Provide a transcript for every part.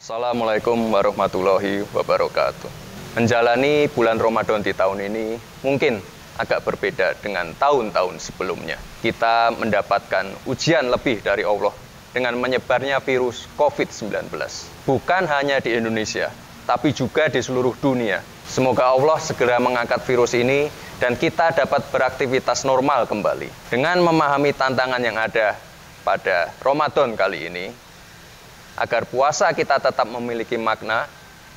Assalamualaikum warahmatullahi wabarakatuh. Menjalani bulan Ramadan di tahun ini mungkin agak berbeda dengan tahun-tahun sebelumnya. Kita mendapatkan ujian lebih dari Allah dengan menyebarnya virus COVID-19. Bukan hanya di Indonesia, tapi juga di seluruh dunia. Semoga Allah segera mengangkat virus ini dan kita dapat beraktivitas normal kembali. Dengan memahami tantangan yang ada pada Ramadan kali ini, agar puasa kita tetap memiliki makna,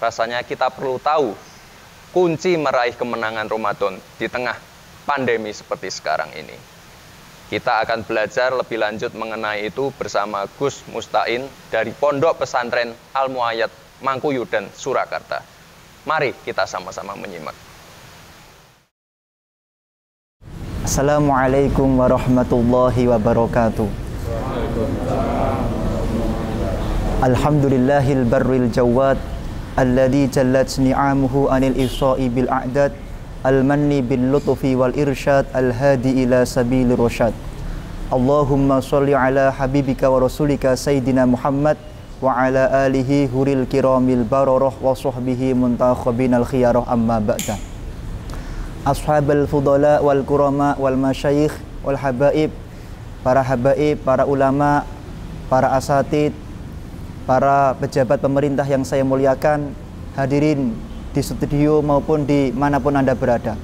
rasanya kita perlu tahu kunci meraih kemenangan Ramadan di tengah pandemi seperti sekarang ini. Kita akan belajar lebih lanjut mengenai itu bersama Gus Mustain dari Pondok Pesantren Al-Muayyad Mangkuyudan, Surakarta. Mari kita sama-sama menyimak. Assalamualaikum warahmatullahi wabarakatuh. Alhamdulillahil barril jawad alladhi jallat ni'amuhu anil ifsa'i bil a'dad al-manni bil lutfi wal irsyad al-hadi ila sabilir rasyad. Allahumma sholli ala habibika wa rasulika sayyidina Muhammad wa ala alihi huril kiramil bararah wa sahbihi muntakhabinal khiyarah amma ba'da. Ashabal fudala wal kurama wal masyayikh wal habaib, para ulama, para asatid, para pejabat pemerintah yang saya muliakan, hadirin di studio maupun di manapun Anda berada.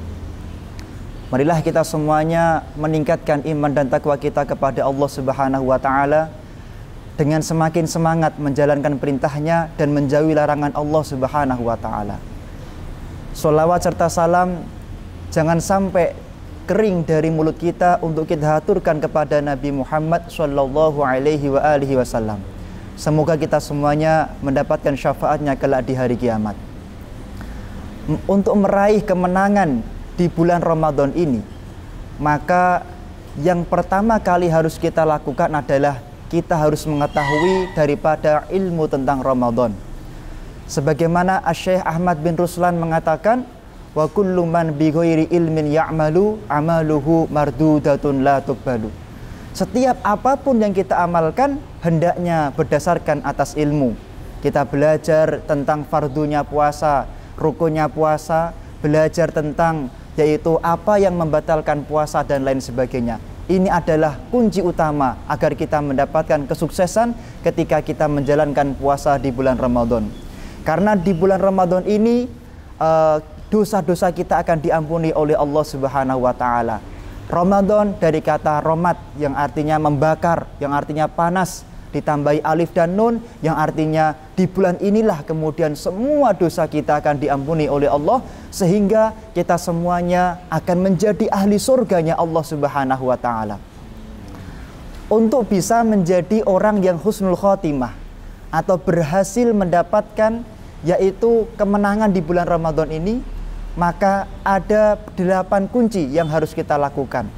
Marilah kita semuanya meningkatkan iman dan takwa kita kepada Allah Subhanahu wa Ta'ala dengan semakin semangat menjalankan perintahnya dan menjauhi larangan Allah Subhanahu wa Ta'ala. Sholawat serta salam jangan sampai kering dari mulut kita untuk kita haturkan kepada Nabi Muhammad sallallahu alaihi wasallam. Semoga kita semuanya mendapatkan syafaatnya kelak di hari kiamat. Untuk meraih kemenangan di bulan Ramadan ini, maka yang pertama kali harus kita lakukan adalah kita harus mengetahui daripada ilmu tentang Ramadan. Sebagaimana Syekh Ahmad bin Ruslan mengatakan, wa kullu man bi ghairi ilmin ya'malu amaluhu mardudatun la tuqbalu. Setiap apapun yang kita amalkan hendaknya berdasarkan atas ilmu. Kita belajar tentang fardunya puasa, rukunnya puasa, belajar tentang yaitu apa yang membatalkan puasa dan lain sebagainya. Ini adalah kunci utama agar kita mendapatkan kesuksesan ketika kita menjalankan puasa di bulan Ramadan. Karena di bulan Ramadan ini dosa-dosa kita akan diampuni oleh Allah Subhanahu wa Ta'ala. Ramadan dari kata romat yang artinya membakar, yang artinya panas, ditambahi alif dan nun yang artinya di bulan inilah kemudian semua dosa kita akan diampuni oleh Allah, sehingga kita semuanya akan menjadi ahli surganya Allah Subhanahu wa Ta'ala. Untuk bisa menjadi orang yang husnul khotimah atau berhasil mendapatkan yaitu kemenangan di bulan Ramadan ini, maka ada 8 kunci yang harus kita lakukan.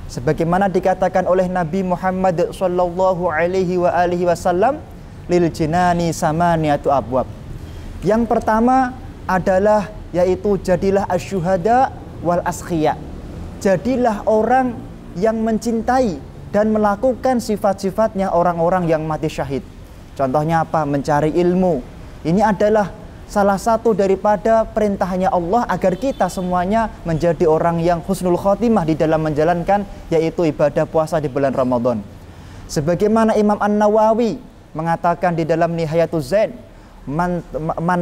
Sebagaimana dikatakan oleh Nabi Muhammad sallallahu alaihi wasallam, lil jinani samaniyatu abwab. Yang pertama adalah yaitu jadilah asyuhada wal askhiya. Jadilah orang yang mencintai dan melakukan sifat-sifatnya orang-orang yang mati syahid. Contohnya apa? Mencari ilmu. Ini adalah salah satu daripada perintahnya Allah agar kita semuanya menjadi orang yang husnul khotimah di dalam menjalankan yaitu ibadah puasa di bulan Ramadan. Sebagaimana Imam An-Nawawi mengatakan di dalam Nihayatul Zain, man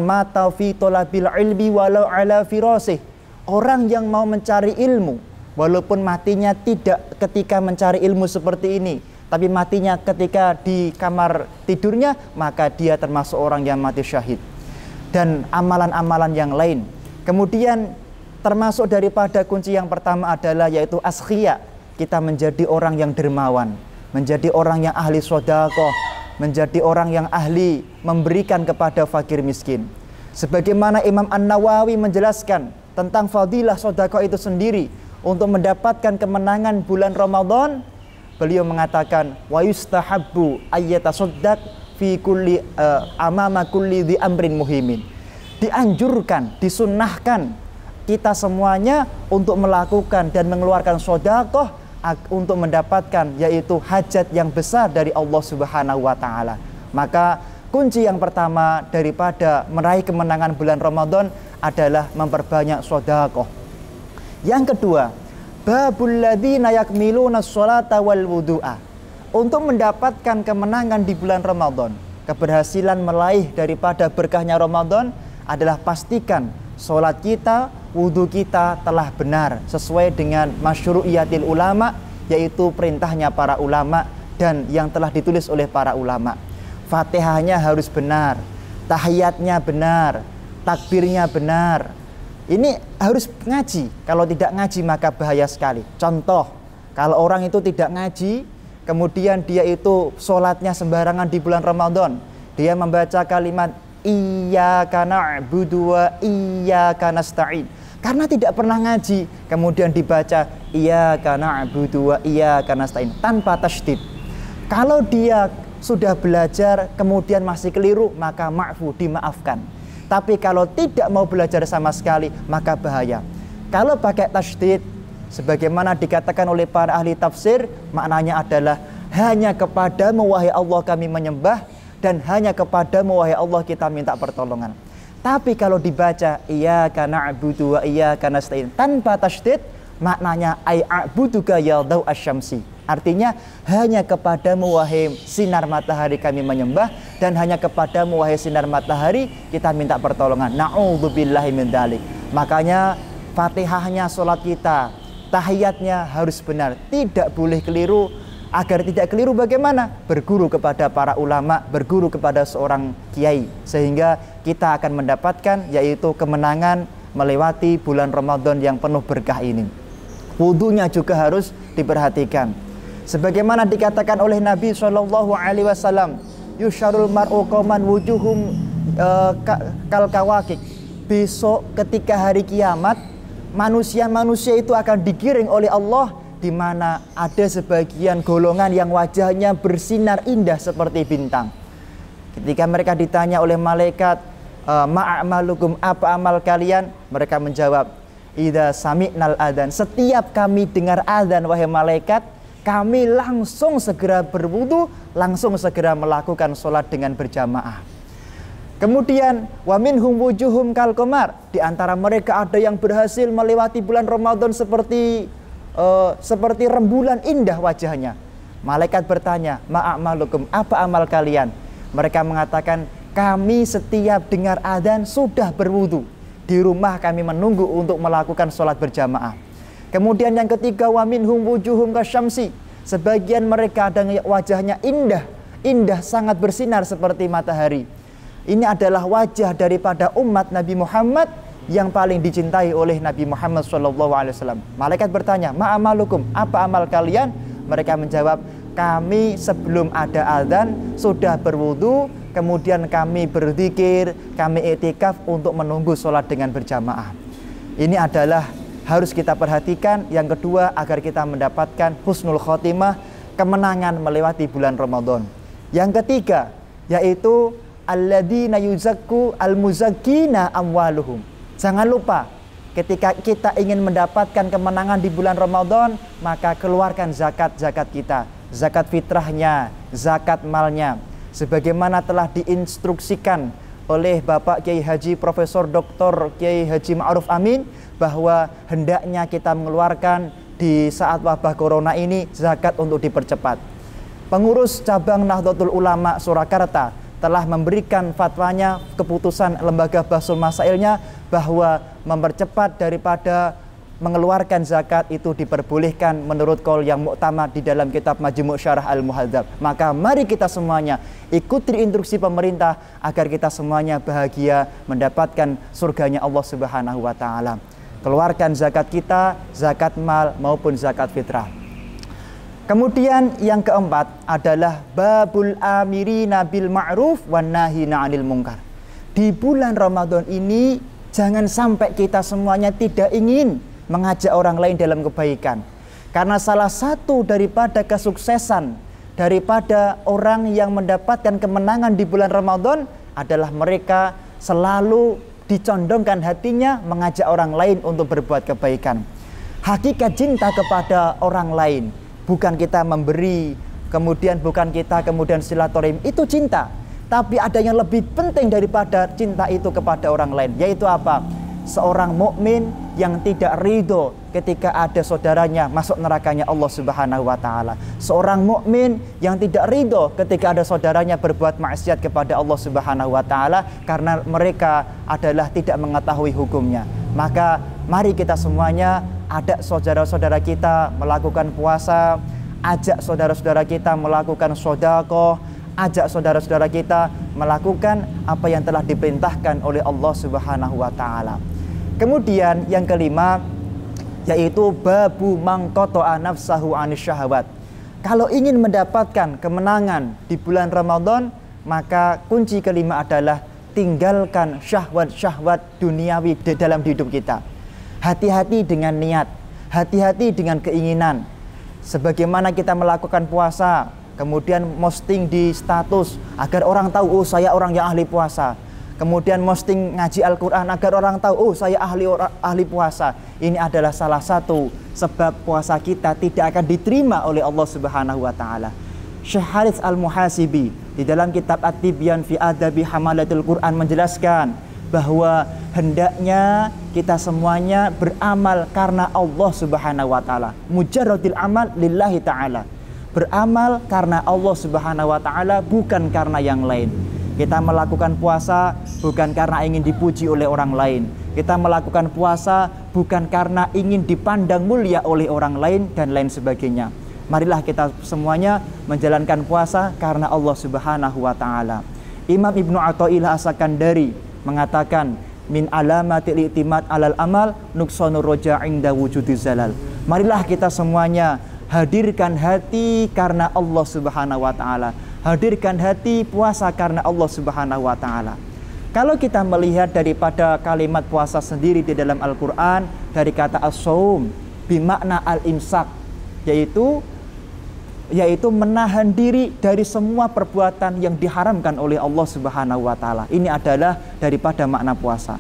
mata fi talabil ilmi walau ala firasih. Orang yang mau mencari ilmu walaupun matinya tidak ketika mencari ilmu seperti ini, tapi matinya ketika di kamar tidurnya, maka dia termasuk orang yang mati syahid. Dan amalan-amalan yang lain. Kemudian termasuk daripada kunci yang pertama adalah yaitu askhiya. Kita menjadi orang yang dermawan, menjadi orang yang ahli sedekah, menjadi orang yang ahli memberikan kepada fakir miskin. Sebagaimana Imam An-Nawawi menjelaskan tentang fadilah sedekah itu sendiri untuk mendapatkan kemenangan bulan Ramadan, beliau mengatakan wa yustahabbu ayyatasaddaq fi kulli amama kulli dhi amrin muhimin. dianjurkan, disunnahkan kita semuanya untuk melakukan dan mengeluarkan sedekah untuk mendapatkan yaitu hajat yang besar dari Allah Subhanahu wa taala. Maka kunci yang pertama daripada meraih kemenangan bulan Ramadan adalah memperbanyak sedekah. Yang kedua, babul ladzina yakmiluna sholata wal wudu'a. Untuk mendapatkan kemenangan di bulan Ramadan, keberhasilan meraih daripada berkahnya Ramadan adalah pastikan sholat kita, wudhu kita telah benar sesuai dengan masyru'iyatil ulama, yaitu perintahnya para ulama dan yang telah ditulis oleh para ulama. Fatihahnya harus benar, tahiyatnya benar, takbirnya benar. Ini harus ngaji. Kalau tidak ngaji maka bahaya sekali. Contoh, kalau orang itu tidak ngaji, kemudian dia itu sholatnya sembarangan di bulan Ramadan, dia membaca kalimat iyyaka na'budu wa iyyaka nasta'in, karena tidak pernah ngaji, kemudian dibaca iyyaka na'budu wa iyyaka nasta'in tanpa tasydid. Kalau dia sudah belajar kemudian masih keliru, maka ma'fu, dimaafkan. Tapi kalau tidak mau belajar sama sekali, maka bahaya. Kalau pakai tasydid, sebagaimana dikatakan oleh para ahli tafsir, maknanya adalah hanya kepadamu wahai Allah kami menyembah, dan hanya kepadamu wahai Allah kita minta pertolongan. Tapi kalau dibaca iyyaka na'budu wa iyyaka nasta'in tanpa tasydid, maknanya ai a'buduka ya daw asyamsi. Artinya hanya kepadamu wahai sinar matahari kami menyembah, dan hanya kepadamu wahai sinar matahari kita minta pertolongan. Na'udzubillahi min dzalik. Makanya Fatihahnya sholat kita, tahiyatnya harus benar, tidak boleh keliru. Agar tidak keliru bagaimana? Berguru kepada para ulama, berguru kepada seorang kiai, sehingga kita akan mendapatkan yaitu kemenangan melewati bulan Ramadan yang penuh berkah ini. Wudunya juga harus diperhatikan. Sebagaimana dikatakan oleh Nabi SAW, yusyarul mar'u qauman wujuhum kal kawakik. Besok ketika hari kiamat, manusia-manusia itu akan digiring oleh Allah, di mana ada sebagian golongan yang wajahnya bersinar indah seperti bintang. Ketika mereka ditanya oleh malaikat, ma'amalukum, apa amal kalian? Mereka menjawab, idza sami'nal adzan. Setiap kami dengar adzan wahai malaikat, kami langsung segera berwudu, langsung segera melakukan sholat dengan berjamaah. Kemudian wa minhum wujuhum kal qamar. Di antara mereka ada yang berhasil melewati bulan Ramadan seperti rembulan indah wajahnya. Malaikat bertanya, ma'amalukum, apa amal kalian? Mereka mengatakan, kami setiap dengar adzan sudah berwudu. Di rumah kami menunggu untuk melakukan sholat berjamaah. Kemudian yang ketiga, wa minhum wujuhum kasyamsi. Sebagian mereka ada wajahnya indah sangat bersinar seperti matahari. Ini adalah wajah daripada umat Nabi Muhammad yang paling dicintai oleh Nabi Muhammad SAW. Malaikat bertanya, ma'amalukum, apa amal kalian? Mereka menjawab, kami sebelum ada azan sudah berwudu, kemudian kami berzikir, kami i'tikaf untuk menunggu sholat dengan berjamaah. Ini adalah harus kita perhatikan. Yang kedua, agar kita mendapatkan husnul khotimah, kemenangan melewati bulan Ramadan. Yang ketiga, yaitu alladzina yuzakku al-muzakkina amwaluhum. Jangan lupa, ketika kita ingin mendapatkan kemenangan di bulan Ramadan, maka keluarkan zakat-zakat kita, zakat fitrahnya, zakat malnya. Sebagaimana telah diinstruksikan oleh Bapak Kiai Haji Profesor Dr. Kiai Haji Ma'ruf Amin, bahwa hendaknya kita mengeluarkan di saat wabah corona ini zakat untuk dipercepat. Pengurus cabang Nahdlatul Ulama Surakarta telah memberikan fatwanya, keputusan lembaga Bahsul Masailnya, bahwa mempercepat daripada mengeluarkan zakat itu diperbolehkan menurut qaul yang muktamad di dalam kitab Majmu' Syarah Al-Muhadzab. Maka mari kita semuanya ikuti instruksi pemerintah agar kita semuanya bahagia mendapatkan surganya Allah Subhanahu wa taala. Keluarkan zakat kita, zakat mal maupun zakat fitrah. Kemudian yang keempat adalah babul amirina bil ma'ruf wan nahina 'anil munkar. Di bulan Ramadan ini jangan sampai kita semuanya tidak ingin mengajak orang lain dalam kebaikan. Karena salah satu daripada kesuksesan daripada orang yang mendapatkan kemenangan di bulan Ramadan adalah mereka selalu dicondongkan hatinya mengajak orang lain untuk berbuat kebaikan. Hakikat cinta kepada orang lain bukan kita memberi, bukan kita silaturahim, itu cinta. Tapi ada yang lebih penting daripada cinta itu kepada orang lain, yaitu apa? Seorang mukmin yang tidak ridho ketika ada saudaranya masuk nerakanya Allah Subhanahu wa taala. Seorang mukmin yang tidak ridho ketika ada saudaranya berbuat maksiat kepada Allah Subhanahu wa taala karena mereka adalah tidak mengetahui hukumnya. Maka mari kita semuanya ada saudara-saudara kita melakukan puasa, ajak saudara-saudara kita melakukan sedekah, ajak saudara-saudara kita melakukan apa yang telah diperintahkan oleh Allah Subhanahu wa taala. Kemudian yang kelima yaitu babu mangqata'a nafsahu 'anis syahwat. Kalau ingin mendapatkan kemenangan di bulan Ramadan, maka kunci kelima adalah tinggalkan syahwat-syahwat duniawi di dalam hidup kita. Hati-hati dengan niat, hati-hati dengan keinginan. Sebagaimana kita melakukan puasa, kemudian posting di status agar orang tahu, oh saya orang yang ahli puasa. Kemudian posting ngaji Al-Quran agar orang tahu, oh saya ahli puasa. Ini adalah salah satu sebab puasa kita tidak akan diterima oleh Allah Subhanahu wa taala. Syekh Harits Al-Muhasibi di dalam kitab At-Tibyan fi Adabi Hamalatul Quran menjelaskan bahwa hendaknya kita semuanya beramal karena Allah Subhanahu wa taala. Mujarradil amal lillahi taala. Beramal karena Allah Subhanahu wa taala, bukan karena yang lain. Kita melakukan puasa bukan karena ingin dipuji oleh orang lain. Kita melakukan puasa bukan karena ingin dipandang mulia oleh orang lain dan lain sebagainya. Marilah kita semuanya menjalankan puasa karena Allah Subhanahu wa taala. Imam Ibnu Athaillah As-Sakandari mengatakan, min alamatil i'timad alal amal nuqsanur roja inda wujudiz zalal. Marilah kita semuanya hadirkan hati karena Allah Subhanahu wa taala. Hadirkan hati puasa karena Allah Subhanahu wa taala. Kalau kita melihat daripada kalimat puasa sendiri di dalam Al-Qur'an, dari kata as-shaum bimakna al-imsak, yaitu menahan diri dari semua perbuatan yang diharamkan oleh Allah Subhanahu wa taala. Ini adalah daripada makna puasa.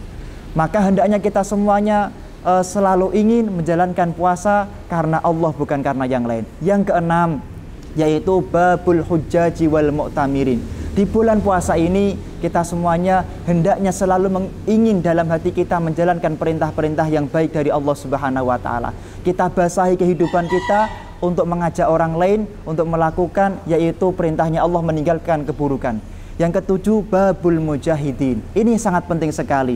Maka hendaknya kita semuanya selalu ingin menjalankan puasa karena Allah, bukan karena yang lain. Yang keenam yaitu babul hujjaji wal mu'tamirin. Di bulan puasa ini kita semuanya hendaknya selalu ingin dalam hati kita menjalankan perintah-perintah yang baik dari Allah Subhanahu wa taala. Kita basahi kehidupan kita untuk mengajak orang lain untuk melakukan, yaitu perintahnya Allah, meninggalkan keburukan. Yang ketujuh, babul mujahidin. Ini sangat penting sekali.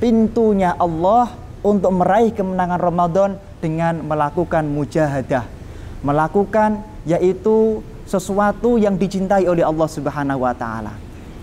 Pintunya Allah untuk meraih kemenangan Ramadan dengan melakukan mujahadah. Melakukan yaitu sesuatu yang dicintai oleh Allah Subhanahu wa taala.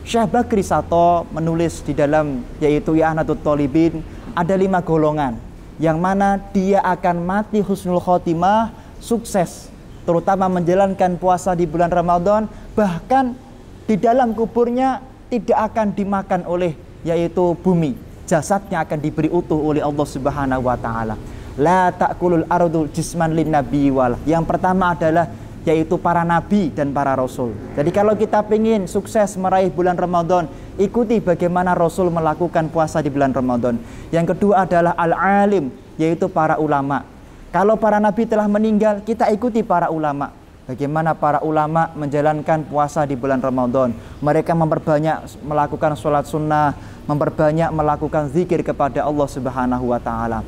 Syekh Bakri Sato menulis di dalam yaitu I'anatul Thalibin, ada 5 golongan yang mana dia akan mati husnul khotimah, sukses, terutama menjalankan puasa di bulan Ramadan, bahkan di dalam kuburnya tidak akan dimakan oleh yaitu bumi. Jasadnya akan diberi utuh oleh Allah Subhanahu wa taala. La ta'kulul ardu jisman lin nabi wal. Yang pertama adalah yaitu para nabi dan para rasul. Jadi kalau kita ingin sukses meraih bulan Ramadan, ikuti bagaimana Rasul melakukan puasa di bulan Ramadan. Yang kedua adalah al-alim, yaitu para ulama. Kalau para nabi telah meninggal, kita ikuti para ulama. Bagaimana para ulama menjalankan puasa di bulan Ramadan. Mereka memperbanyak melakukan sholat sunnah, memperbanyak melakukan zikir kepada Allah Subhanahu wa taala.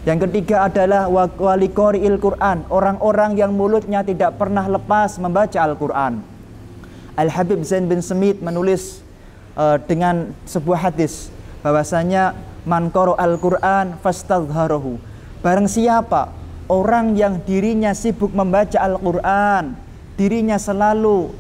Yang ketiga adalah waliqori'il Quran, orang-orang yang mulutnya tidak pernah lepas membaca Al-Quran. Al-Habib Zain bin Semit menulis dengan sebuah hadis bahwasanya man qara al-Quran fastadhharahu. Barang siapa orang yang dirinya sibuk membaca Al-Quran, dirinya selalu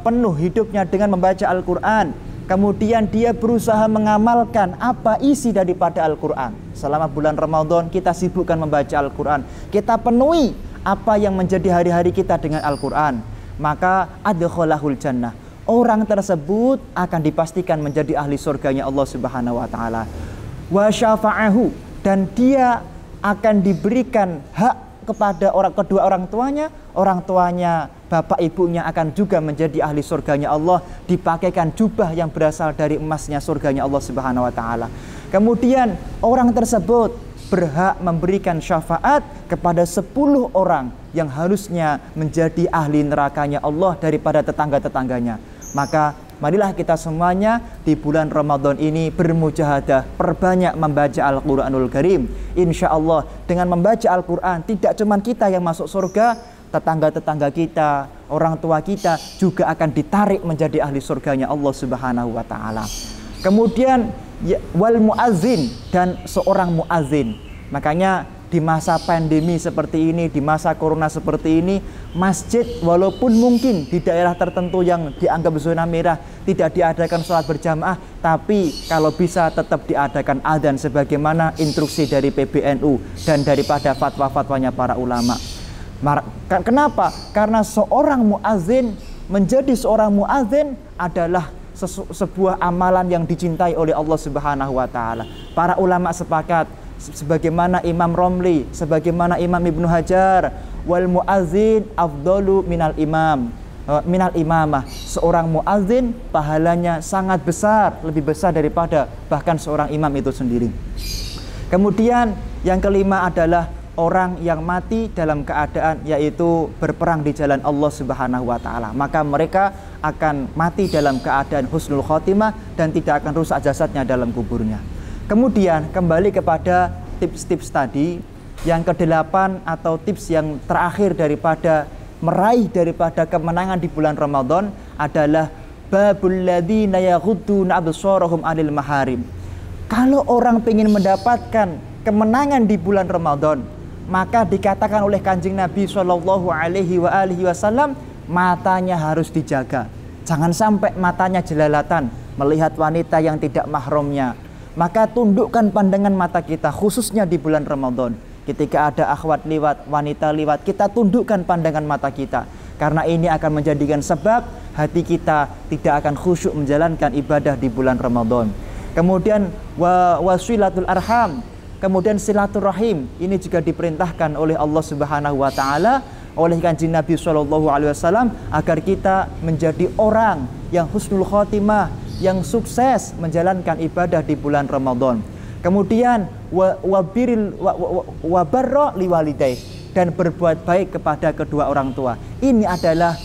penuh hidupnya dengan membaca Al-Quran, kemudian dia berusaha mengamalkan apa isi daripada Al-Quran. Selama bulan Ramadan kita sibukkan membaca Al-Quran, kita penuhi apa yang menjadi hari-hari kita dengan Al-Quran, maka adkhalahul jannah. Orang tersebut akan dipastikan menjadi ahli surganya Allah Subhanahu wa taala. Wa syafa'ahu, dan dia akan diberikan hak kepada kedua orang tuanya, bapak ibunya akan juga menjadi ahli surganya Allah, dipakaikan jubah yang berasal dari emasnya surganya Allah Subhanahu wa taala. Kemudian orang tersebut berhak memberikan syafaat kepada 10 orang yang harusnya menjadi ahli nerakanya Allah daripada tetangga-tetangganya. Maka marilah kita semuanya di bulan Ramadan ini bermujahadah, perbanyak membaca Al-Quranul Karim. Insya Allah dengan membaca Al-Quran tidak cuma kita yang masuk surga, tetangga-tetangga kita, orang tua kita juga akan ditarik menjadi ahli surganya Allah Subhanahu wa Ta'ala. Kemudian wal muazzin, dan seorang muazzin. Makanya di masa pandemi seperti ini, di masa corona seperti ini, masjid walaupun mungkin di daerah tertentu yang dianggap zona merah tidak diadakan sholat berjamaah, tapi kalau bisa tetap diadakan adzan sebagaimana instruksi dari PBNU dan daripada fatwa-fatwanya para ulama. Kenapa? Karena seorang muazzin, menjadi seorang muazzin adalah sebuah amalan yang dicintai oleh Allah Subhanahu wa Ta'ala. Para ulama sepakat, sebagaimana Imam Romli, sebagaimana Imam Ibnu Hajar, wal muazzin afdalu minal imamah. Seorang muazzin pahalanya sangat besar, lebih besar daripada bahkan seorang imam itu sendiri. Kemudian yang kelima adalah orang yang mati dalam keadaan yaitu berperang di jalan Allah Subhanahu wa Ta'ala. Maka mereka akan mati dalam keadaan husnul khotimah dan tidak akan rusak jasadnya dalam kuburnya. Kemudian kembali kepada tips-tips tadi, yang ke-8 atau tips yang terakhir daripada meraih daripada kemenangan di bulan Ramadan adalah babul ladzina yaghudduna absarahum 'anil maharim. Kalau orang ingin mendapatkan kemenangan di bulan Ramadan, maka dikatakan oleh Kanjeng Nabi Shallallahu Alaihi Wasallam, matanya harus dijaga. Jangan sampai matanya jelalatan melihat wanita yang tidak mahramnya. Maka tundukkan pandangan mata kita, khususnya di bulan Ramadan. Ketika ada akhwat lewat, wanita lewat, kita tundukkan pandangan mata kita. Karena ini akan menjadikan sebab hati kita tidak akan khusyuk menjalankan ibadah di bulan Ramadan. Kemudian wasilatul arham, kemudian silaturahim, ini juga diperintahkan oleh Allah Subhanahu wa Ta'ala, oleh Kanjeng Nabi Shallallahu Alaihi Wasallam, agar kita menjadi orang yang husnul khotimah, yang sukses menjalankan ibadah di bulan Ramadan. Kemudian wabarro liwalidayh, dan berbuat baik kepada kedua orang tua. Ini adalah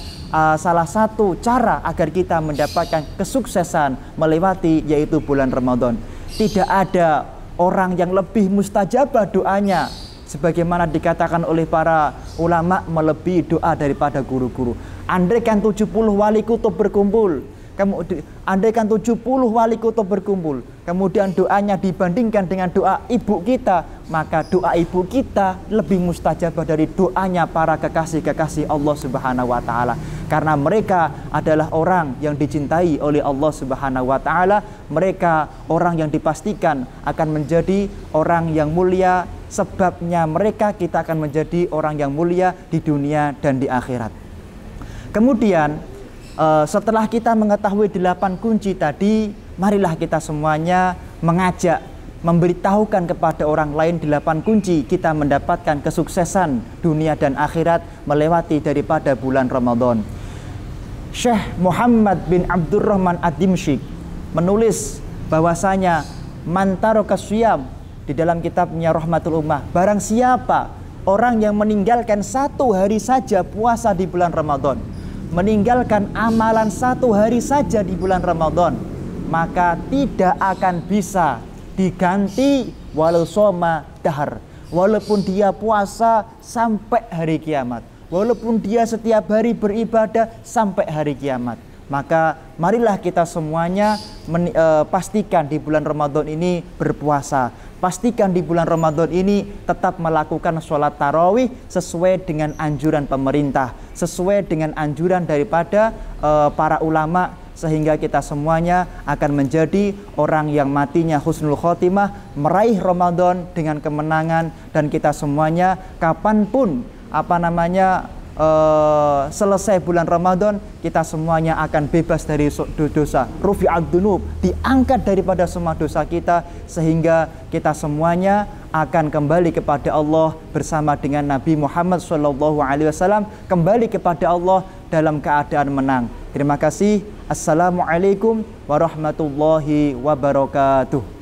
salah satu cara agar kita mendapatkan kesuksesan melewati yaitu bulan Ramadan. Tidak ada orang yang lebih mustajabah doanya, sebagaimana dikatakan oleh para ulama, melebihi doa daripada guru-guru. Andaikan 70 wali kutub berkumpul, andaikan 70 wali kutub berkumpul, kemudian doanya dibandingkan dengan doa ibu kita, maka doa ibu kita lebih mustajabah dari doanya para kekasih-kekasih Allah Subhanahu wa Ta'ala. Karena mereka adalah orang yang dicintai oleh Allah Subhanahu wa Ta'ala. Mereka orang yang dipastikan akan menjadi orang yang mulia. Sebabnya mereka kita akan menjadi orang yang mulia di dunia dan di akhirat. Kemudian setelah kita mengetahui 8 kunci tadi, marilah kita semuanya mengajak, memberitahukan kepada orang lain 8 kunci kita mendapatkan kesuksesan dunia dan akhirat melewati daripada bulan Ramadan. Syekh Muhammad bin Abdurrahman Ad-Dimsyik menulis bahwasanya man taraka syiyam, di dalam kitabnya Rahmatul Ummah, barang siapa orang yang meninggalkan 1 hari saja puasa di bulan Ramadan, meninggalkan amalan 1 hari saja di bulan Ramadan, maka tidak akan bisa diganti walau soma dahar, walaupun dia puasa sampai hari kiamat, walaupun dia setiap hari beribadah sampai hari kiamat. Maka marilah kita semuanya pastikan di bulan Ramadan ini berpuasa. Pastikan di bulan Ramadan ini tetap melakukan sholat tarawih sesuai dengan anjuran pemerintah, sesuai dengan anjuran daripada para ulama, sehingga kita semuanya akan menjadi orang yang matinya husnul khotimah, meraih Ramadan dengan kemenangan, dan kita semuanya kapanpun selesai bulan Ramadan, kita semuanya akan bebas dari dosa. Rufi'ad dunub, diangkat daripada semua dosa kita, sehingga kita semuanya akan kembali kepada Allah bersama dengan Nabi Muhammad SAW, kembali kepada Allah dalam keadaan menang. Terima kasih. Assalamualaikum warahmatullahi wabarakatuh.